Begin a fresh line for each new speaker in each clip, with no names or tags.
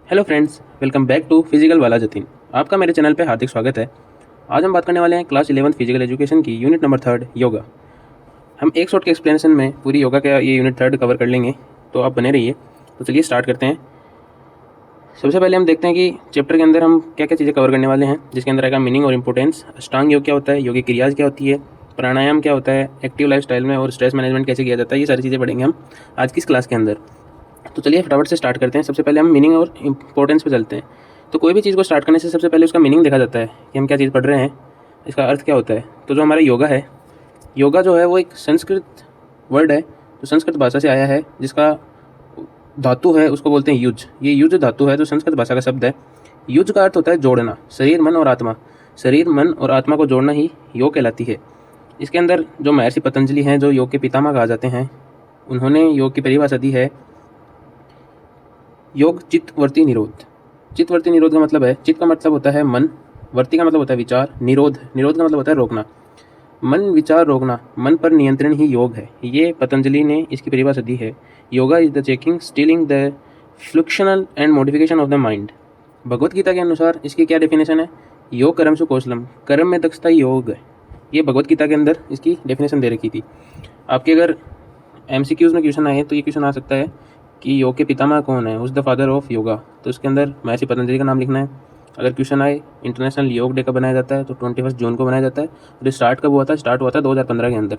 Hello friends, welcome back to physical वाला जतीन। आपका मेरे चैनल पे हार्दिक स्वागत है। आज हम बात करने वाले हैं क्लास 11 फिजिकल एजुकेशन की यूनिट नंबर 3 योगा। हम एक शॉर्ट के एक्सप्लेनेशन में पूरी योगा का ये यूनिट 3 कवर कर लेंगे, तो आप बने रहिए। तो चलिए स्टार्ट करते हैं। सबसे पहले हम देखते हैं कि चैप्टर के अंदर हम क्या क्या चीज़ें कवर करने वाले हैं, जिसके अंदर आएगा मीनिंग और इंपॉर्टेंस, अष्टांग योग क्या होता है, योगी क्रियाज क्या होती है, प्राणायाम क्या होता है, एक्टिव लाइफस्टाइल में और स्ट्रेस मैनेजमेंट कैसे किया जाता है। ये सारी चीज़ें पढ़ेंगे हम आज की इस क्लास के अंदर। तो चलिए फटाफट से स्टार्ट करते हैं। सबसे पहले हम मीनिंग और इंपॉर्टेंस पे चलते हैं। तो कोई भी चीज़ को स्टार्ट करने से सबसे पहले उसका मीनिंग देखा जाता है कि हम क्या चीज़ पढ़ रहे हैं, इसका अर्थ क्या होता है। तो जो हमारा योगा है, योगा जो है वो एक संस्कृत वर्ड है जो संस्कृत भाषा से आया है, जिसका धातु है उसको बोलते हैं युज। ये युज धातु है जो संस्कृत भाषा का शब्द है। युज का अर्थ होता है जोड़ना, शरीर मन और आत्मा। शरीर मन और आत्मा को जोड़ना ही योग कहलाती है। इसके अंदर जो महर्षि पतंजलि हैं, जो योग के पितामह कहा जाते हैं, उन्होंने योग की परिभाषा दी है योग चित्तवर्ती निरोध। चित्तवर्ती निरोध का मतलब है, चित्त का मतलब होता है मन, वर्ती का मतलब होता है विचार, निरोध का मतलब होता है रोकना। मन विचार रोकना, मन पर नियंत्रण ही योग है। ये पतंजलि ने इसकी परिभाषा दी है। Yoga is the checking stilling the fluctuations and modification of the mind. Bhagavad Gita के अनुसार इसकी क्या डेफिनेशन है? योग कर्म सु कौशलम, कर्म में दक्षता योग है। ये भगवत गीता के अंदर इसकी डेफिनेशन दे रखी थी। आपके अगर MCQs में क्वेश्चन आए तो ये क्वेश्चन आ सकता है कि योग के पितामह कौन है, उस द फादर ऑफ योगा। तो इसके अंदर महर्षि पतंजलि का नाम लिखना है। अगर क्वेश्चन आए इंटरनेशनल योग डे कब बनाया जाता है, तो 21 जून को बनाया जाता है। और स्टार्ट कब हुआ था? स्टार्ट हुआ था 2015 के अंदर।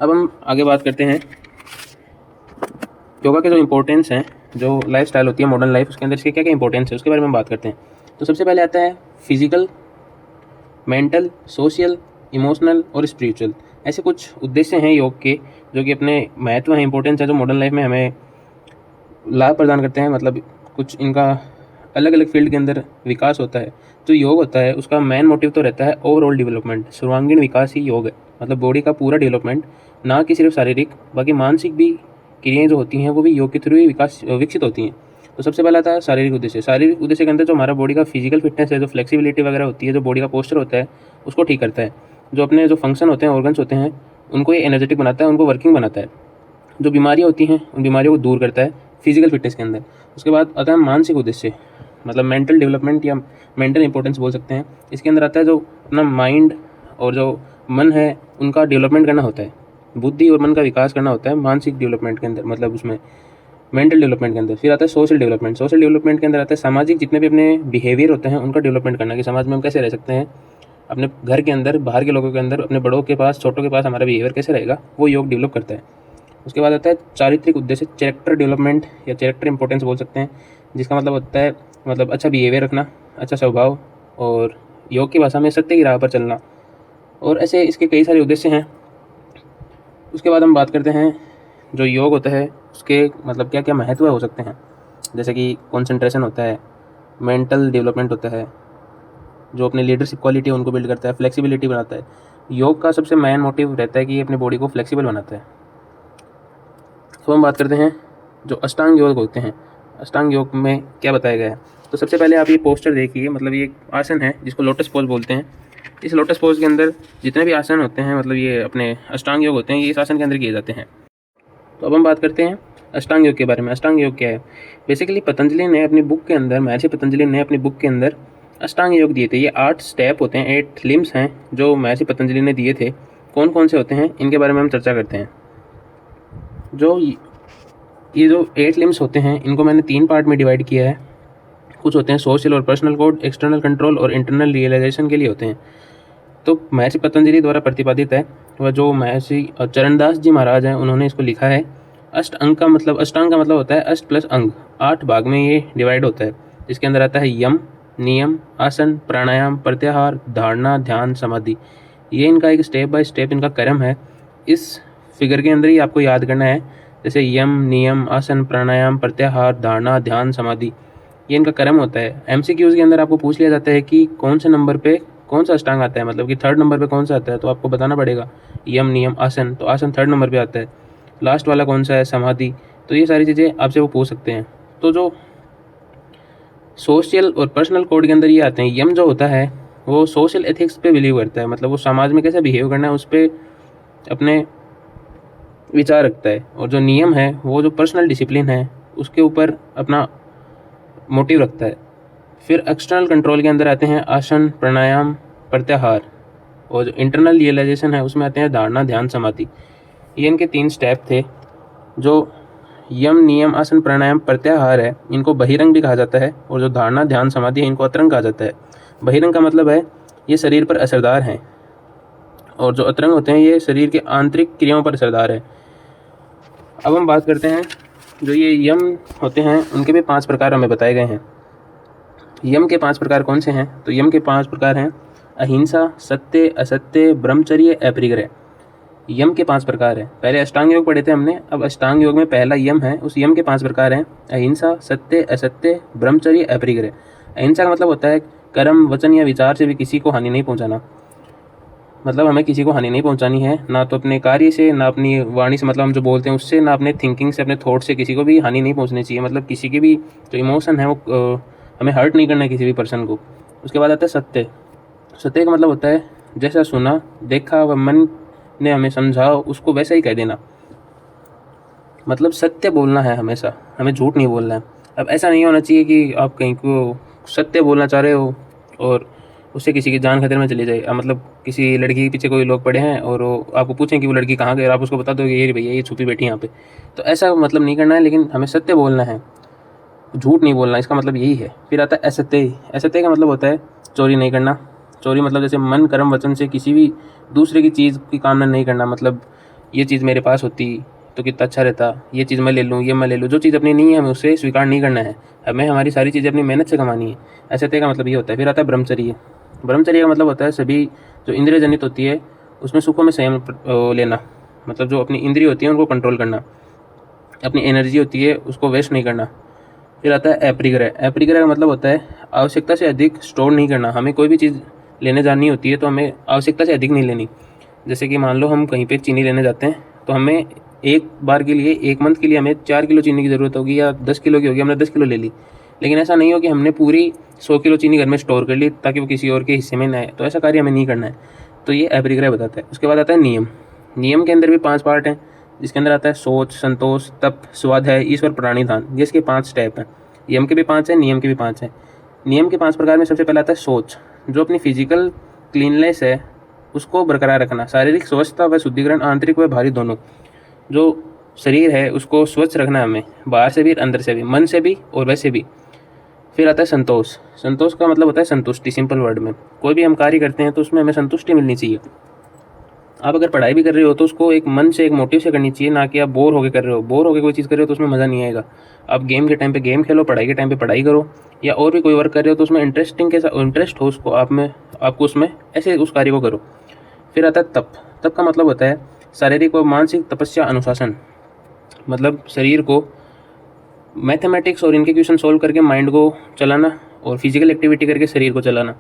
अब हम आगे बात करते हैं योगा के जो इंपॉर्टेंस हैं, जो लाइफ स्टाइल होती है मॉडर्न लाइफ, उसके अंदर इसके क्या क्या इंपॉर्टेंस है उसके बारे में हम बात करते हैं। तो सबसे पहले आता है फिजिकल, मेंटल, सोशल, इमोशनल और स्पिरिचुअल। ऐसे कुछ उद्देश्य हैं योग के जो कि अपने महत्व है, इंपॉर्टेंस है, जो मॉडर्न लाइफ में हमें लाभ प्रदान करते हैं। मतलब कुछ इनका अलग अलग फील्ड के अंदर विकास होता है। जो योग होता है उसका मेन मोटिव तो रहता है ओवरऑल डेवलपमेंट, सर्वांगीण विकास ही योग है। मतलब बॉडी का पूरा डेवलपमेंट, ना कि सिर्फ शारीरिक, बाकी मानसिक भी क्रियाएं जो होती हैं वो भी योग के थ्रू ही विकसित होती हैं। तो सबसे पहला आता है शारीरिक उद्देश्य। शारीरिक उद्देश्य के अंदर जो हमारा बॉडी का फिजिकल फिटनेस है, जो फ्लेक्सिबिलिटी वगैरह होती है, जो बॉडी का पोस्चर होता है, उसको ठीक करता है। जो अपने जो फंक्शन होते हैं, ऑर्गन्स होते हैं, उनको ये एनर्जेटिक बनाता है, उनको वर्किंग बनाता है। जो बीमारियाँ होती हैं उन बीमारियों को दूर करता है फिजिकल फिटनेस के अंदर। उसके बाद आता है मानसिक उद्देश्य, मतलब मेंटल डेवलपमेंट या मेंटल इंपॉर्टेंस बोल सकते हैं। इसके अंदर आता है जो अपना माइंड और जो मन है उनका डेवलपमेंट करना होता है, बुद्धि और मन का विकास करना होता है मानसिक डेवलपमेंट के अंदर, मतलब उसमें मेंटल डेवलपमेंट के अंदर। फिर आता है सोशल डेवलपमेंट। सोशल डेवलपमेंट के अंदर आता है सामाजिक जितने भी अपने बिहेवियर होते हैं उनका डेवलपमेंट करना, कि समाज में हम कैसे रह सकते हैं, अपने घर के अंदर, बाहर के लोगों के अंदर, अपने बड़ों के पास, छोटों के पास हमारा बिहेवियर कैसे रहेगा, वो योग डेवलप करता है। उसके बाद आता है चारित्रिक उद्देश्य, कैरेक्टर डेवलपमेंट या कैरेक्टर इंपॉर्टेंस बोल सकते हैं, जिसका मतलब होता है मतलब अच्छा बिहेवियर रखना, अच्छा स्वभाव, और योग की भाषा में सत्य की राह पर चलना। और ऐसे इसके कई सारे उद्देश्य हैं। उसके बाद हम बात करते हैं जो योग होता है उसके मतलब क्या क्या महत्व हो सकते हैं, जैसे कि कंसंट्रेशन होता है, मेंटल डेवलपमेंट होता है, जो अपने लीडरशिप क्वालिटी है उनको बिल्ड करता है, फ्लेक्सिबिलिटी बनाता है। योग का सबसे मेन मोटिव रहता है कि ये अपने बॉडी को फ्लेक्सिबल बनाता है। तो हम बात करते हैं जो अष्टांग योग होते हैं, अष्टांग योग में क्या बताया गया है। तो सबसे पहले आप ये पोस्टर देखिए, मतलब ये एक आसन है जिसको लोटस पोज बोलते हैं। इस लोटस पोज के अंदर जितने भी आसन होते हैं, मतलब ये अपने अष्टांग योग होते हैं, ये इस आसन के अंदर किए जाते हैं। तो अब हम बात करते हैं अष्टांग योग के बारे में। अष्टांग योग क्या है? बेसिकली पतंजलि ने अपनी बुक के अंदर, महर्षि पतंजलि ने अपनी बुक के अंदर अष्टांग योग दिए थे। ये 8 स्टेप होते हैं, 8 लिम्स हैं जो महर्षि पतंजलि ने दिए थे। कौन कौन से होते हैं इनके बारे में हम चर्चा करते हैं। जो ये जो 8 लिम्स होते हैं इनको मैंने 3 पार्ट में डिवाइड किया है। कुछ होते हैं सोशल और पर्सनल कोड, एक्सटर्नल कंट्रोल और इंटरनल रियलाइजेशन के लिए होते हैं। तो महर्षि पतंजलि द्वारा प्रतिपादित है, वह जो महर्षि चरणदास जी महाराज हैं उन्होंने इसको लिखा है। अष्टांग का मतलब होता है अष्ट प्लस अंग, 8 भाग में ये डिवाइड होता है। इसके अंदर आता है यम, नियम, आसन, प्राणायाम, प्रत्याहार, धारणा, ध्यान, समाधि। ये इनका एक स्टेप बाय स्टेप इनका क्रम है। इस फिगर के अंदर ही आपको याद करना है, जैसे यम, नियम, आसन, प्राणायाम, प्रत्याहार, धारणा, ध्यान, समाधि, ये इनका क्रम होता है। MCQs के अंदर आपको पूछ लिया जाता है कि कौन से नंबर पे कौन सा अष्टांग आता है, मतलब कि 3rd नंबर पे कौन सा आता है, तो आपको बताना पड़ेगा यम, नियम, आसन। तो आसन 3rd नंबर पे आता है। लास्ट वाला कौन सा है? समाधि। तो ये सारी चीज़ें आपसे वो पूछ सकते हैं। तो जो सोशल और पर्सनल कोड के अंदर ये आते हैं, यम जो होता है वो सोशल एथिक्स पे बिलीव करता है, मतलब वो समाज में कैसे बिहेव करना है उस पर अपने विचार रखता है। और जो नियम है वो जो पर्सनल डिसिप्लिन है उसके ऊपर अपना मोटिव रखता है। फिर एक्सटर्नल कंट्रोल के अंदर आते हैं आसन, प्राणायाम, प्रत्याहार, और जो इंटरनल रियलाइजेशन है उसमें आते हैं धारणा, ध्यान, समाधि। ये इनके 3 स्टेप थे। जो यम, नियम, आसन, प्राणायाम, प्रत्याहार है, इनको बहिरंग भी कहा जाता है, और जो धारणा, ध्यान, समाधि है, इनको अतरंग कहा जाता है। बहिरंग का मतलब है ये शरीर पर असरदार हैं, और जो अतरंग होते हैं ये शरीर के आंतरिक क्रियाओं पर असरदार है। अब हम बात करते हैं जो ये यम होते हैं उनके भी 5 प्रकार हमें बताए गए हैं। यम के 5 प्रकार कौन से हैं? तो यम के 5 प्रकार हैं अहिंसा, सत्य, असत्य, ब्रह्मचर्य, अपरिग्रह। यम के 5 प्रकार हैं। पहले अष्टांग योग पढ़े थे हमने, अब अष्टांग योग में पहला यम है, उस यम के 5 प्रकार हैं अहिंसा, सत्य, असत्य, ब्रह्मचर्य, अपरिग्रह। अहिंसा का मतलब होता है कर्म, वचन या विचार से भी किसी को हानि नहीं पहुंचाना। मतलब हमें किसी को हानि नहीं पहुंचानी है, ना तो अपने कार्य से, ना अपनी वाणी से, मतलब हम जो बोलते हैं उससे, ना अपने थिंकिंग से, अपने थॉट से किसी को भी हानि नहीं पहुंचनी चाहिए। मतलब किसी की भी जो इमोशन है वो हमें हर्ट नहीं करना है किसी भी पर्सन को। उसके बाद आता है सत्य। सत्य का मतलब होता है जैसा सुना, देखा व मन ने हमें समझा उसको वैसा ही कह देना। मतलब सत्य बोलना है हमेशा, हमें झूठ नहीं बोलना है। अब ऐसा नहीं होना चाहिए कि आप कहीं को सत्य बोलना चाह रहे हो और उससे किसी की जान खतरे में चली जाए। मतलब किसी लड़की के पीछे कोई लोग पड़े हैं और वो आपको पूछें कि वो लड़की कहाँ गई, और आप उसको बता दो कि ये भैया ये छुपी बैठी यहाँ पे। तो ऐसा मतलब नहीं करना है, लेकिन हमें सत्य बोलना है, झूठ नहीं बोलना, इसका मतलब यही है। फिर आता है असत्य। असत्य का मतलब होता है चोरी नहीं करना। चोरी मतलब जैसे मन, कर्म, वचन से किसी भी दूसरे की चीज़ की कामना नहीं करना। मतलब ये चीज़ मेरे पास होती तो कितना अच्छा रहता, ये चीज़ मैं ले लूँ, ये मैं ले लूँ। जो चीज़ अपनी नहीं है हमें उसे स्वीकार नहीं करना है, हमें हमारी सारी चीज़ें अपनी मेहनत से कमानी है। असत्य का मतलब ये होता है। फिर आता है ब्रह्मचर्य। ब्रह्मचर्य का मतलब होता है सभी जो इंद्रिय जनित होती है उसमें सुखों में संयम लेना। मतलब जो अपनी इंद्रिय होती है उनको कंट्रोल करना, अपनी एनर्जी होती है उसको वेस्ट नहीं करना। फिर आता है अपरिग्रह। अपरिग्रह का मतलब होता है आवश्यकता से अधिक स्टोर नहीं करना। हमें कोई भी चीज़ लेने जानी होती है तो हमें आवश्यकता से अधिक नहीं लेनी। जैसे कि मान लो हम कहीं पे चीनी लेने जाते हैं तो हमें एक बार के लिए, 1 मंथ के लिए हमें 4 किलो चीनी की ज़रूरत होगी या 10 किलो की होगी, हमने 10 किलो ले ली। लेकिन ऐसा नहीं हो कि हमने पूरी 100 किलो चीनी घर में स्टोर कर ली ताकि वो किसी और के हिस्से में न आए। तो ऐसा कार्य हमें नहीं करना है। तो ये अपरिग्रह बताता है। उसके बाद आता है नियम। नियम के अंदर भी 5 पार्ट हैं, जिसके अंदर आता है सोच, संतोष, तप, स्वाध्याय, ईश्वर, प्राणिधान। ये इसके 5 स्टेप हैं। यम के भी 5 हैं, नियम के भी 5 हैं। नियम के 5 प्रकार में सबसे पहला आता है सोच। जो अपनी फिजिकल क्लीननेस है उसको बरकरार रखना, शारीरिक स्वच्छता व शुद्धिकरण, आंतरिक व बाहरी दोनों। जो शरीर है उसको स्वच्छ रखना है हमें, बाहर से भी, अंदर से भी, मन से भी और वैसे भी। फिर आता है संतोष। संतोष का मतलब होता है संतुष्टि। सिंपल वर्ड में कोई भी हम कार्य करते हैं तो उसमें हमें संतुष्टि मिलनी चाहिए। आप अगर पढ़ाई भी कर रहे हो तो उसको एक मन से, एक मोटिव से करनी चाहिए, ना कि आप बोर होकर कर रहे हो। बोर होकर कोई चीज़ कर रहे हो तो उसमें मज़ा नहीं आएगा। आप गेम के टाइम पे गेम खेलो, पढ़ाई के टाइम पे पढ़ाई करो, या और भी कोई वर्क कर रहे हो तो उसमें इंटरेस्टिंग के साथ इंटरेस्ट हो उसको आप में, आपको उसमें ऐसे उस कार्य को करो। फिर आता है तप। तप का मतलब होता है शारीरिक व मानसिक तपस्या, अनुशासन। मतलब शरीर को मैथमेटिक्स और इनके क्वेश्चन सॉल्व करके माइंड को चलाना, और फिजिकल एक्टिविटी करके शरीर को चलाना।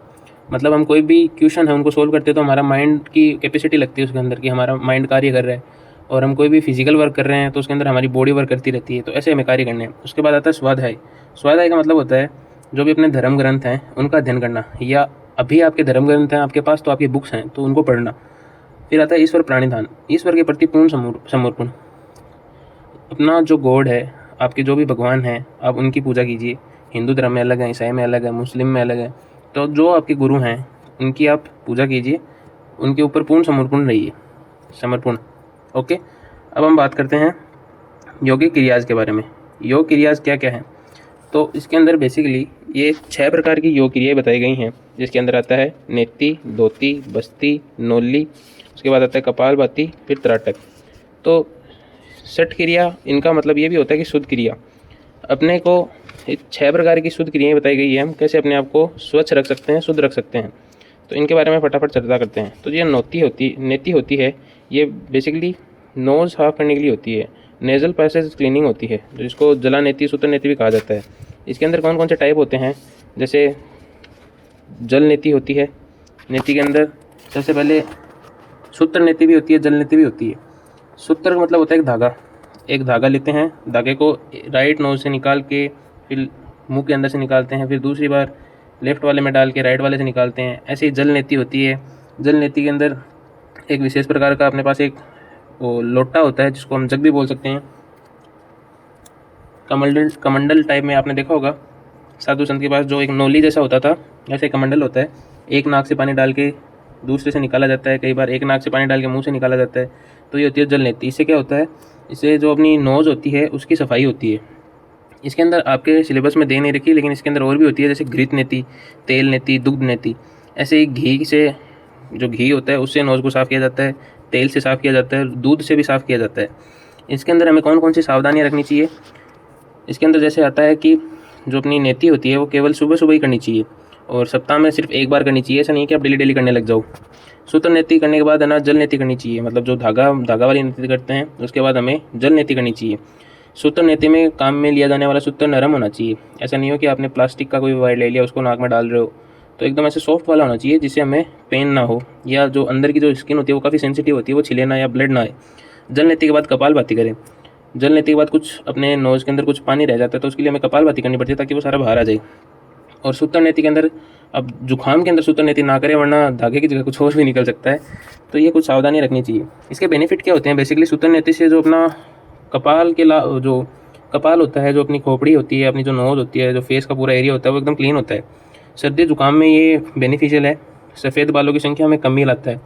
मतलब हम कोई भी क्वेश्चन है उनको सोल्व करते हैं तो हमारा माइंड की कैपेसिटी लगती है उसके अंदर, कि हमारा माइंड कार्य कर रहा है। और हम कोई भी फिजिकल वर्क कर रहे हैं तो उसके अंदर हमारी बॉडी वर्क करती रहती है। तो ऐसे हमें कार्य करने हैं। उसके बाद आता है स्वाध्याय। स्वाध्याय का मतलब होता है जो भी अपने धर्म ग्रंथ हैं उनका अध्ययन करना, या अभी आपके धर्म ग्रंथ हैं आपके पास तो आपकी बुक्स हैं तो उनको पढ़ना। फिर आता है ईश्वर, प्राणिधान। ईश्वर के प्रति पूर्ण समर्पण। अपना जो गॉड है, आपके जो भी भगवान हैं, आप उनकी पूजा कीजिए। हिंदू धर्म में अलग है, ईसाई में अलग है, मुस्लिम में अलग है। तो जो आपके गुरु हैं उनकी आप पूजा कीजिए, उनके ऊपर पूर्ण समर्पण। ओके, अब हम बात करते हैं योगिक क्रियाज के बारे में। योग क्रियाज क्या क्या है? तो इसके अंदर बेसिकली ये 6 प्रकार की योग क्रियाएँ बताई गई हैं, जिसके अंदर आता है नेति, धोती, बस्ती, नोली। उसके बाद आता है कपालभाति, फिर त्राटक। तो षट क्रिया, इनका मतलब ये भी होता है कि शुद्ध क्रिया। अपने को 6 प्रकार की शुद्ध क्रियाएँ बताई गई है, हम कैसे अपने आप को स्वच्छ रख सकते हैं, शुद्ध रख सकते हैं। तो इनके बारे में फटाफट चर्चा करते हैं। तो ये नेति होती है, ये बेसिकली नोज़ साफ करने के लिए होती है। नेज़ल पैसेज क्लीनिंग होती है, जिसको जला नेति, सूत्र नेति भी कहा जाता है। इसके अंदर कौन कौन से टाइप होते हैं? जैसे जल नेति होती है। नेति के अंदर सबसे पहले सूत्र नेति भी होती है, जल नेति भी होती है। सूत्र का मतलब होता है एक धागा लेते हैं, धागे को राइट नोज से निकाल के फिर मुंह के अंदर से निकालते हैं, फिर दूसरी बार लेफ्ट वाले में डाल के राइट वाले से निकालते हैं। ऐसे ही जल नेति होती है। जल नेति के अंदर एक विशेष प्रकार का अपने पास एक वो लोटा होता है, जिसको हम जग भी बोल सकते हैं। कमंडल टाइप में आपने देखा होगा, साधु संत के पास जो एक नोली जैसा होता था, जैसे कमंडल होता है, एक नाक से पानी डाल के दूसरे से निकाला जाता है, कई बार एक नाक से पानी डाल के मुंह से निकाला जाता है, तो ये होती है जल नेति। इससे क्या होता है, इससे जो अपनी नोज़ होती है उसकी सफाई होती है। इसके अंदर आपके सिलेबस में दे नहीं रखी, लेकिन इसके अंदर और भी होती है, जैसे घृत नेति, तेल नेति, दुग्ध नेति। ऐसे ही घी से, जो घी होता है उससे नोज़ को साफ़ किया जाता है, तेल से साफ़ किया जाता है, दूध से भी साफ़ किया जाता है। इसके अंदर हमें कौन कौन सी सावधानियाँ रखनी चाहिए, इसके अंदर जैसे आता है कि जो अपनी नेति होती है वो केवल सुबह सुबह ही करनी चाहिए और सप्ताह में सिर्फ एक बार करनी चाहिए। ऐसा नहीं कि आप डेली डेली करने लग जाओ। सूत्र नेति करने के बाद है ना जल नेति करनी चाहिए, मतलब जो धागा वाली नेति करते हैं उसके बाद हमें जल नेति करनी चाहिए। सूत्र नेति में काम में लिया जाने वाला सूत्र नरम होना चाहिए। ऐसा नहीं हो कि आपने प्लास्टिक का कोई वायर ले लिया उसको नाक में डाल रहे हो, तो एकदम ऐसे सॉफ्ट वाला होना चाहिए जिससे हमें पेन ना हो, या जो अंदर की जो स्किन होती है वो काफ़ी सेंसिटिव होती है, वो छिले ना या ब्लड ना आए। जल नेति के बाद कपालभाति करें। जल नेति के बाद कुछ अपने नोज़ के अंदर कुछ पानी रह जाता है तो उसके लिए हमें कपालभाति करनी पड़ती है ताकि वो सारा बाहर आ जाए। और सूत्र नेति के अंदर, अब जुखाम के अंदर सूत्र नेति ना करें वरना धागे की जगह कुछ और भी निकल सकता है, तो ये कुछ सावधानी रखनी चाहिए। इसके बेनिफिट क्या होते हैं, बेसिकली सूत्र नेति से जो अपना कपाल के जो कपाल होता है, जो अपनी खोपड़ी होती है, अपनी जो नोज़ होती है, जो फेस का पूरा एरिया होता है वो एकदम क्लीन होता है। सर्दी जुकाम में ये बेनिफिशियल है। सफ़ेद बालों की संख्या में कमी लाता है,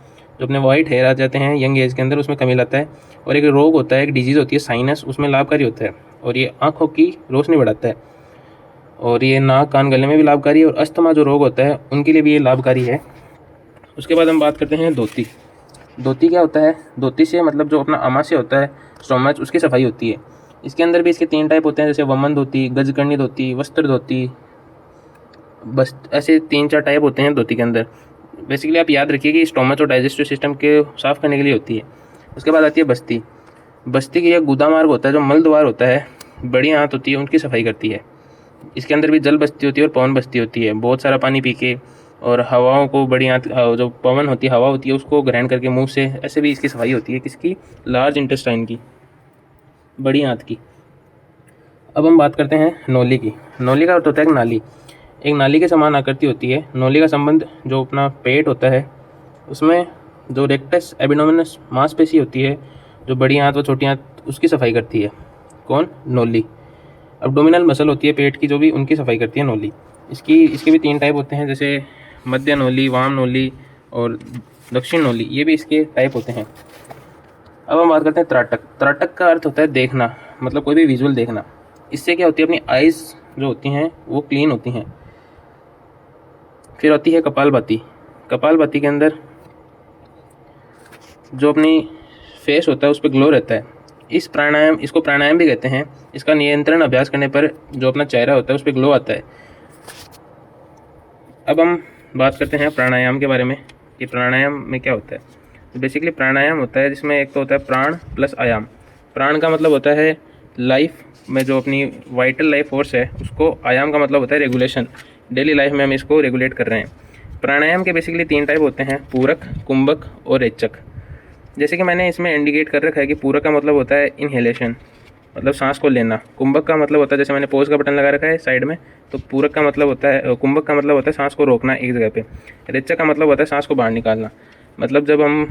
जो अपने वाइट हेयर आ जाते हैं यंग एज के अंदर उसमें कमी लाता है। और एक रोग होता है, एक डिजीज़ होती है साइनस, उसमें लाभकारी होता है और ये आँखों की रोशनी बढ़ाता है। और ये नाक कान गले में भी लाभकारी है और अस्थमा जो रोग होता है उनके लिए भी ये लाभकारी है। उसके बाद हम बात करते हैं धोती। धोती क्या होता है, धोती से मतलब जो अपना अमाशय होता है, स्टोमच, उसकी सफाई होती है। इसके अंदर भी इसके 3 टाइप होते हैं, जैसे वमन धोती, गजकर्णी धोती, वस्त्र धोती, बस ऐसे 3-4 टाइप होते हैं धोती के अंदर। बेसिकली आप याद रखिए कि स्टोमच और डाइजेस्टिव सिस्टम के साफ़ करने के लिए होती है। उसके बाद आती है बस्ती। बस्ती की यह गुदा मार्ग होता है, जो मल द्वार होता है, बड़ी आंत होती है, उनकी सफाई करती है। इसके अंदर भी जल बस्ती होती है और पवन बस्ती होती है। बहुत सारा पानी पी के और हवाओं को, बड़ी आंत जो पवन होती है, हवा होती है, उसको ग्रहण करके मुंह से, ऐसे भी इसकी सफाई होती है। किसकी, लार्ज इंटेस्टाइन की, बड़ी आंत की। अब हम बात करते हैं नौली की। नौली का अर्थ होता है एक नाली। एक नाली के समान आकृति होती है। नौली का संबंध जो अपना पेट होता है उसमें जो रेक्टस एबिडोमिनस मांसपेशी होती है, जो बड़ी आंत व छोटी आंत, उसकी सफाई करती है। कौन, नौली। एब्डोमिनल मसल होती है पेट की, जो भी, उनकी सफाई करती है नौली। इसके भी 3 टाइप होते हैं, जैसे मध्य नौली, वाम नौली और दक्षिण नौली, ये भी इसके टाइप होते हैं। अब हम बात करते हैं त्राटक। त्राटक का अर्थ होता है देखना, मतलब कोई भी विजुअल देखना। इससे क्या होती है, अपनी आइज़ जो होती हैं वो क्लीन होती हैं। फिर होती है कपालभाति। कपालभाति के अंदर जो अपनी फेस होता है उस पर ग्लो रहता है। इसको प्राणायाम भी कहते हैं। इसका नियंत्रण अभ्यास करने पर जो अपना चेहरा होता है उस पर ग्लो आता है। अब हम बात करते हैं प्राणायाम के बारे में कि प्राणायाम में क्या होता है। तो बेसिकली प्राणायाम होता है जिसमें एक तो होता है प्राण प्लस आयाम। प्राण का मतलब होता है लाइफ में जो अपनी वाइटल लाइफ फोर्स है उसको, आयाम का मतलब होता है रेगुलेशन, डेली लाइफ में हम इसको रेगुलेट कर रहे हैं। प्राणायाम के बेसिकली 3 टाइप होते हैं, पूरक, कुंभक और रेचक। जैसे कि मैंने इसमें इंडिकेट कर रखा है कि पूरक का मतलब होता है इनहेलेशन, मतलब सांस को लेना। कुंभक का मतलब होता है, जैसे मैंने पॉज का बटन लगा रखा है साइड में, तो पूरक का मतलब होता है, कुंभक का मतलब होता है सांस को रोकना एक जगह पे। रेचक का मतलब होता है सांस को बाहर निकालना। मतलब जब हम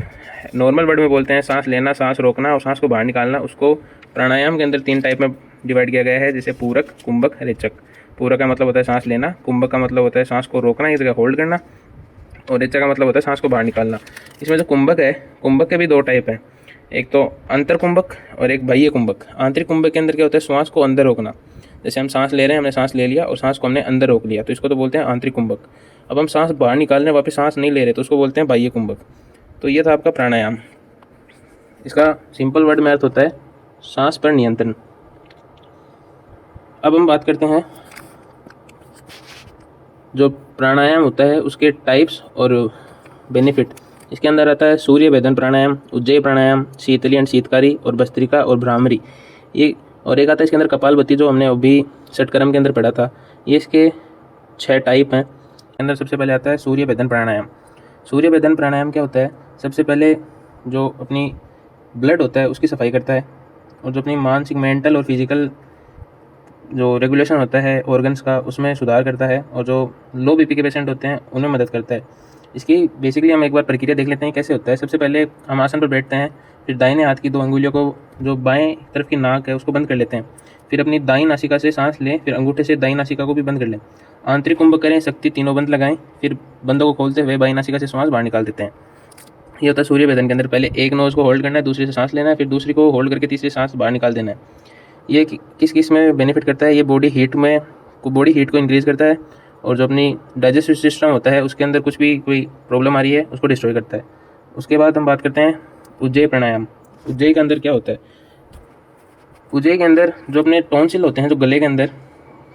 नॉर्मल वर्ड में बोलते हैं सांस लेना, सांस रोकना और सांस को बाहर निकालना, उसको प्राणायाम के अंदर 3 टाइप में डिवाइड किया गया है, जैसे पूरक, कुंभक, रेचक। पूरक का मतलब होता है सांस लेना, कुंभक का मतलब होता है सांस को रोकना, एक जगह होल्ड करना, और रेचक का मतलब होता है सांस को बाहर निकालना। इसमें जो कुंभक है, कुंभक के भी 2 टाइप हैं, एक तो अंतर कुंभक और एक बाह्य कुंभक। आंतरिक कुंभक के अंदर क्या होता है, श्वास को अंदर रोकना। जैसे हम सांस ले रहे हैं, हमने सांस ले लिया और सांस को हमने अंदर रोक लिया, तो इसको तो बोलते हैं आंतरिक कुंभक। अब हम सांस बाहर निकाल रहे हैं, वापस सांस नहीं ले रहे, तो उसको बोलते हैं बाह्य कुंभक। तो ये था आपका प्राणायाम। इसका सिंपल वर्ड में अर्थ होता है सांस पर नियंत्रण। अब हम बात करते हैं जो प्राणायाम होता है उसके टाइप्स और बेनिफिट। इसके अंदर आता है सूर्य भेदन प्राणायाम, उज्जयी प्राणायाम, शीतली एंड शीतकारी और भस्त्रिका और भ्रामरी। ये और एक आता है इसके अंदर कपालभाति, जो हमने अभी षटकर्म के अंदर पढ़ा था। ये इसके 6 टाइप हैं। अंदर सबसे पहले आता है सूर्य भेदन प्राणायाम। सूर्य भेदन प्राणायाम क्या होता है, सबसे पहले जो अपनी ब्लड होता है उसकी सफाई करता है और जो अपनी मानसिक, मेंटल और फिजिकल जो रेगुलेशन होता है ऑर्गन्स का, उसमें सुधार करता है और जो लो बीपी के पेशेंट होते हैं उनमें मदद करता है। इसकी बेसिकली हम एक बार प्रक्रिया देख लेते हैं कैसे होता है। सबसे पहले हम आसन पर बैठते हैं, फिर दाहिने हाथ की 2 अंगुलियों को, जो बाएं तरफ की नाक है, उसको बंद कर लेते हैं। फिर अपनी दाईं नासिका से सांस लें, फिर अंगूठे से दाईं नासिका को भी बंद कर लें। आंतरिक कुंभ करें, शक्ति तीनों बंद लगाएं, फिर बंदों को खोलते हुए बाईं नासिका से श्वास बाहर निकाल देते हैं। ये होता है सूर्य वेदन के अंदर। पहले एक नोज को होल्ड करना है, दूसरी से सांस लेना है, फिर दूसरी को होल्ड करके तीसरी सांस बाहर निकाल देना है। ये किस किस में बेनिफिट करता है? ये बॉडी हीट को इंक्रीज़ करता है, और जो अपनी डाइजेस्टिव सिस्टम होता है उसके अंदर कुछ भी कोई प्रॉब्लम आ रही है उसको डिस्ट्रॉय करता है। उसके बाद हम बात करते हैं उज्जयी प्राणायाम। उज्जयी के अंदर क्या होता है? उज्जयी के अंदर जो अपने टॉन्सिल होते हैं, जो गले के अंदर,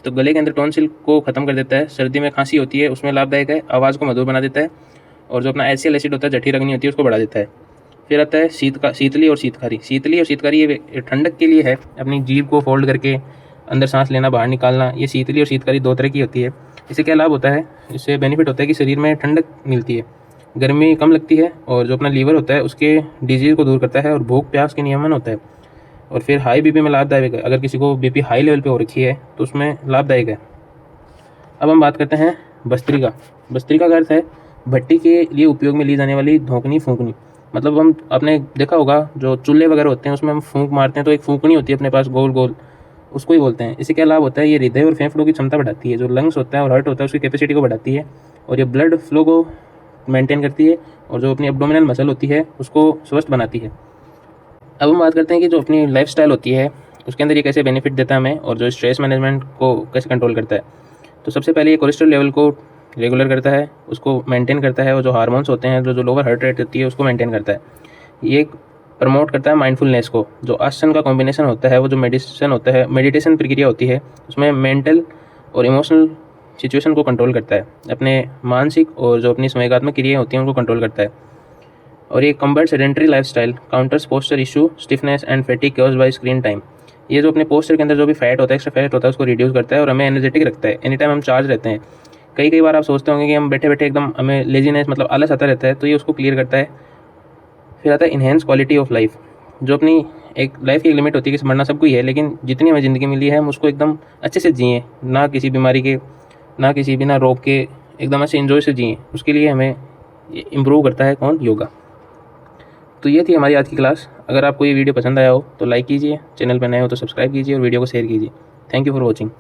तो गले के अंदर टॉन्सिल को ख़त्म कर देता है। सर्दी में खांसी होती है उसमें लाभदायक है, आवाज़ को मधुर बना देता है, और जो अपना एसियल एसिड होता है, जठीर अग्नि होती है, उसको बढ़ा देता है। फिर आता है शीतली और शीतकारी। ये ठंडक के लिए है, अपनी जीभ को फोल्ड करके अंदर सांस लेना बाहर निकालना। ये शीतली और शीतकारी 2 तरह की होती है। इससे क्या लाभ होता है? इससे बेनिफिट होता है कि शरीर में ठंडक मिलती है, गर्मी कम लगती है, और जो अपना लीवर होता है उसके डिजीज़ को दूर करता है, और भूख प्यास के नियमन होता है। और फिर हाई बीपी में लाभदायक है, अगर किसी को बीपी हाई लेवल पे हो रखी है तो उसमें लाभदायक है। अब हम बात करते हैं भस्त्रिका। भस्त्रिका का अर्थ है भट्टी के लिए उपयोग में ली जाने वाली धोकनी फूंकनी। मतलब हम आपने देखा होगा जो चूल्हे वगैरह होते हैं उसमें हम फूंक मारते हैं तो एक फूंकनी होती है अपने पास गोल गोल, उसको ही बोलते हैं। इससे क्या लाभ होता है? ये हृदय और फेफड़ों की क्षमता बढ़ाती है, जो लंग्स होता है और हार्ट होता है उसकी कैपेसिटी को बढ़ाती है, और ये ब्लड फ्लो को मेंटेन करती है, और जो अपनी एब्डोमिनल मसल होती है उसको स्वस्थ बनाती है। अब हम बात करते हैं कि जो अपनी लाइफस्टाइल होती है उसके अंदर ये कैसे बेनिफिट देता है हमें, और जो स्ट्रेस मैनेजमेंट को कैसे कंट्रोल करता है। तो सबसे पहले ये कोलेस्ट्रॉल लेवल को रेगुलर करता है, उसको मेंटेन करता है, और जो हार्मोन्स होते हैं, जो लोअर हार्ट रेट होती है उसको मेंटेन करता है। ये प्रमोट करता है माइंडफुलनेस को। जो आसन का कॉम्बिनेशन होता है, वो जो मेडिटेशन प्रक्रिया होती है, उसमें मेंटल और इमोशनल सिचुएशन को कंट्रोल करता है, अपने मानसिक और जो अपनी संवेगात्मक क्रियाएं होती हैं उनको कंट्रोल करता है। और ये combat sedentary lifestyle, counters posture issue, stiffness and fatigue caused by screen time. ये जो अपने पोस्चर के अंदर जो भी फैट होता है, एक्स्ट्रा फैट होता है, उसको रिड्यूस करता है और हमें एनर्जेटिक रखता है। एनी टाइम हम चार्ज रहते हैं। कई बार आप सोचते होंगे कि हम बैठे बैठे एकदम हमें लेजीनेस मतलब आलस आता रहता है, तो ये उसको क्लियर करता है। फिर आता है इन्हेंस क्वालिटी ऑफ लाइफ। जो अपनी एक लाइफ की एक लिमिट होती है कि मरना सबको ही है, लेकिन जितनी हमें ज़िंदगी मिली है हम उसको एकदम अच्छे से जिएँ, ना किसी बीमारी के, ना किसी बिना रोग के, एकदम अच्छे इन्जॉय से जिएँ। उसके लिए हमें इम्प्रूव करता है कौन? योगा। तो ये थी हमारी आज की क्लास। अगर आपको ये वीडियो पसंद आया हो तो लाइक कीजिए, चैनल पर नए हो तो सब्सक्राइब कीजिए और वीडियो को शेयर कीजिए। Thank you for watching.